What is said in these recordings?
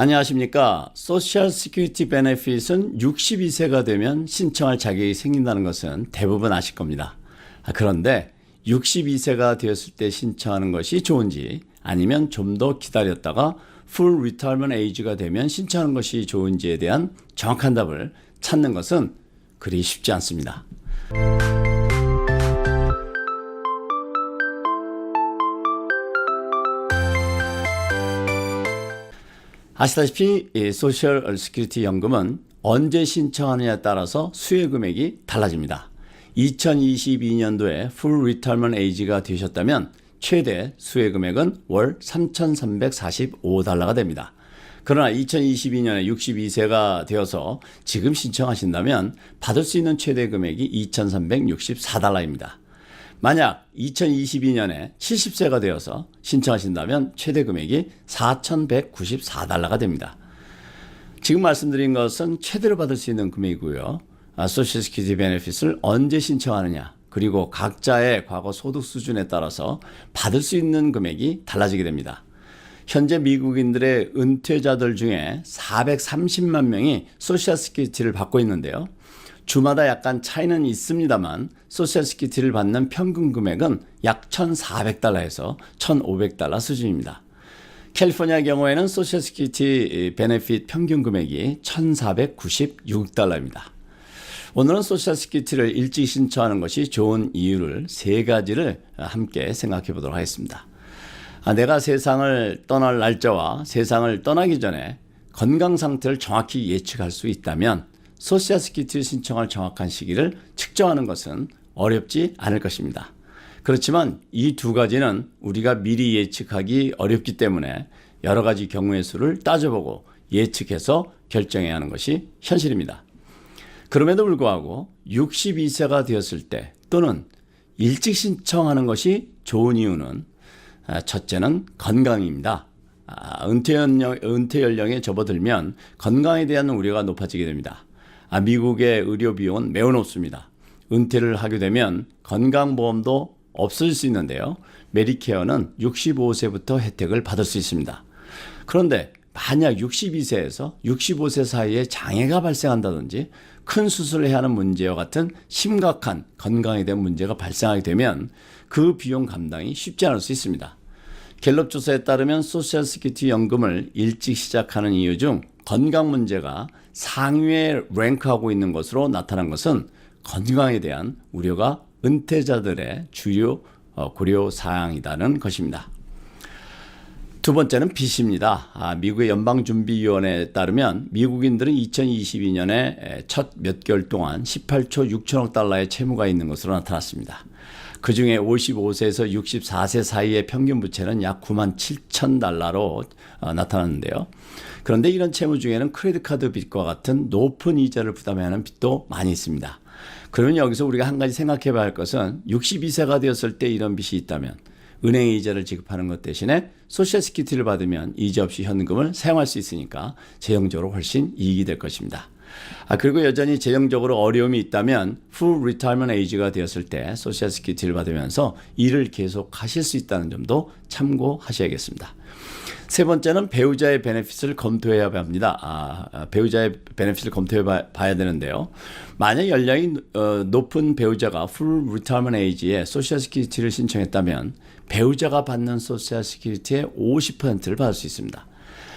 안녕하십니까. 소셜 시큐리티 베네핏은 62세가 되면 신청할 자격이 생긴다는 것은 대부분 아실 겁니다. 그런데 62세가 되었을 때 신청하는 것이 좋은지 아니면 좀 더 기다렸다가 full retirement age가 되면 신청하는 것이 좋은지에 대한 정확한 답을 찾는 것은 그리 쉽지 않습니다. 아시다시피 이 소셜 시큐리티 연금은 언제 신청하느냐에 따라서 수혜 금액이 달라집니다. 2022년도에 full retirement age가 되셨다면 최대 수혜 금액은 월 3,345달러가 됩니다. 그러나 2022년에 62세가 되어서 지금 신청하신다면 받을 수 있는 최대 금액이 2,364달러입니다. 만약 2022년에 70세가 되어서 신청하신다면 최대 금액이 4,194달러가 됩니다. 지금 말씀드린 것은 최대로 받을 수 있는 금액이고요. 소셜 시큐리티 베네핏을 언제 신청하느냐 그리고 각자의 과거 소득 수준에 따라서 받을 수 있는 금액이 달라지게 됩니다. 현재 미국인들의 은퇴자들 중에 430만 명이 소셜 시큐리티를 받고 있는데요. 주마다 약간 차이는 있습니다만 소셜 시큐리티를 받는 평균 금액은 약 1,400달러에서 1,500달러 수준입니다. 캘리포니아 경우에는 소셜 시큐리티 베네핏 평균 금액이 1,496달러입니다. 오늘은 소셜 시큐리티를 일찍 신청하는 것이 좋은 이유를 세 가지를 함께 생각해 보도록 하겠습니다. 내가 세상을 떠날 날짜와 세상을 떠나기 전에 건강 상태를 정확히 예측할 수 있다면 소셜 시큐리티 신청할 정확한 시기를 측정하는 것은 어렵지 않을 것입니다. 그렇지만 이 두 가지는 우리가 미리 예측하기 어렵기 때문에 여러 가지 경우의 수를 따져보고 예측해서 결정해야 하는 것이 현실입니다. 그럼에도 불구하고 62세가 되었을 때 또는 일찍 신청하는 것이 좋은 이유는 첫째는 건강입니다. 은퇴 연령에 접어들면 건강에 대한 우려가 높아지게 됩니다. 미국의 의료 비용은 매우 높습니다. 은퇴를 하게 되면 건강보험도 없어질 수 있는데요. 메디케어는 65세부터 혜택을 받을 수 있습니다. 그런데 만약 62세에서 65세 사이에 장애가 발생한다든지 큰 수술을 해야 하는 문제와 같은 심각한 건강에 대한 문제가 발생하게 되면 그 비용 감당이 쉽지 않을 수 있습니다. 갤럽 조사에 따르면 소셜 시큐리티 연금을 일찍 시작하는 이유 중 건강 문제가 상위에 랭크하고 있는 것으로 나타난 것은 건강에 대한 우려가 은퇴자들의 주요 고려 사항이라는 것입니다. 두 번째는 빚입니다. 미국의 연방준비위원회에 따르면 미국인들은 2022년에 첫 몇 개월 동안 18조 6천억 달러의 채무가 있는 것으로 나타났습니다. 그중에 55세에서 64세 사이의 평균 부채는 약 9만 7천 달러로 나타났는데요. 그런데 이런 채무 중에는 크레딧 카드 빚과 같은 높은 이자를 부담해야 하는 빚도 많이 있습니다. 그러면 여기서 우리가 한 가지 생각해 봐야 할 것은 62세가 되었을 때 이런 빚이 있다면 은행 이자를 지급하는 것 대신에 소셜 시큐리티를 받으면 이자 없이 현금을 사용할 수 있으니까 재정적으로 훨씬 이익이 될 것입니다. 그리고 여전히 재정적으로 어려움이 있다면 full retirement age가 되었을 때 소셜 시큐리티를 받으면서 일을 계속 하실 수 있다는 점도 참고하셔야겠습니다. 세 번째는 배우자의 베네핏을 검토해야 합니다. 배우자의 베네핏을 검토해 봐야 되는데요. 만약 연령이 높은 배우자가 full retirement age에 소셜 시큐리티를 신청했다면 배우자가 받는 소셜 시큐리티의 50%를 받을 수 있습니다.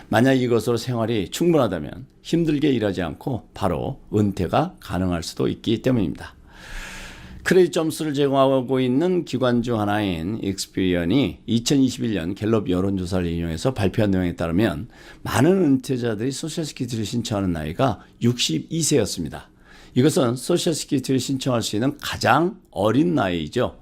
만약 이것으로 생활이 충분하다면 힘들게 일하지 않고 바로 은퇴가 가능할 수도 있기 때문입니다. 크레딧 점수를 제공하고 있는 기관 중 하나인 익스피리언이 2021년 갤럽 여론조사를 인용해서 발표한 내용에 따르면 많은 은퇴자들이 소셜 시큐리티를 신청하는 나이가 62세였습니다. 이것은 소셜 시큐리티를 신청할 수 있는 가장 어린 나이이죠.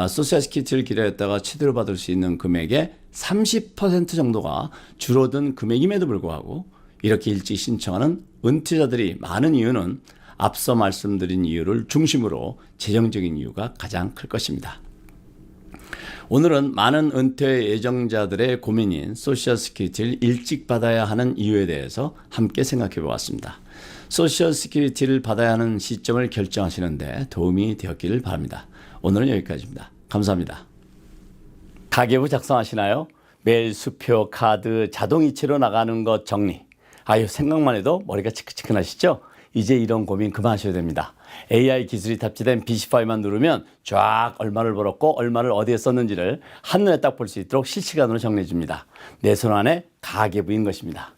소셜 시큐리티를 기다렸다가 최대로 받을 수 있는 금액의 30% 정도가 줄어든 금액임에도 불구하고 이렇게 일찍 신청하는 은퇴자들이 많은 이유는 앞서 말씀드린 이유를 중심으로 재정적인 이유가 가장 클 것입니다. 오늘은 많은 은퇴 예정자들의 고민인 소셜 시큐리티를 일찍 받아야 하는 이유에 대해서 함께 생각해 보았습니다. 소셜 시큐리티를 받아야 하는 시점을 결정하시는데 도움이 되었기를 바랍니다. 오늘은 여기까지입니다. 감사합니다. 가계부 작성하시나요? 매일 수표, 카드, 자동이체로 나가는 것 정리. 아유, 생각만 해도 머리가 치근치근하시죠? 이제 이런 고민 그만하셔야 됩니다. AI 기술이 탑재된 BC5만 누르면 쫙 얼마를 벌었고 얼마를 어디에 썼는지를 한눈에 딱 볼 수 있도록 실시간으로 정리해 줍니다. 내 손 안에 가계부인 것입니다.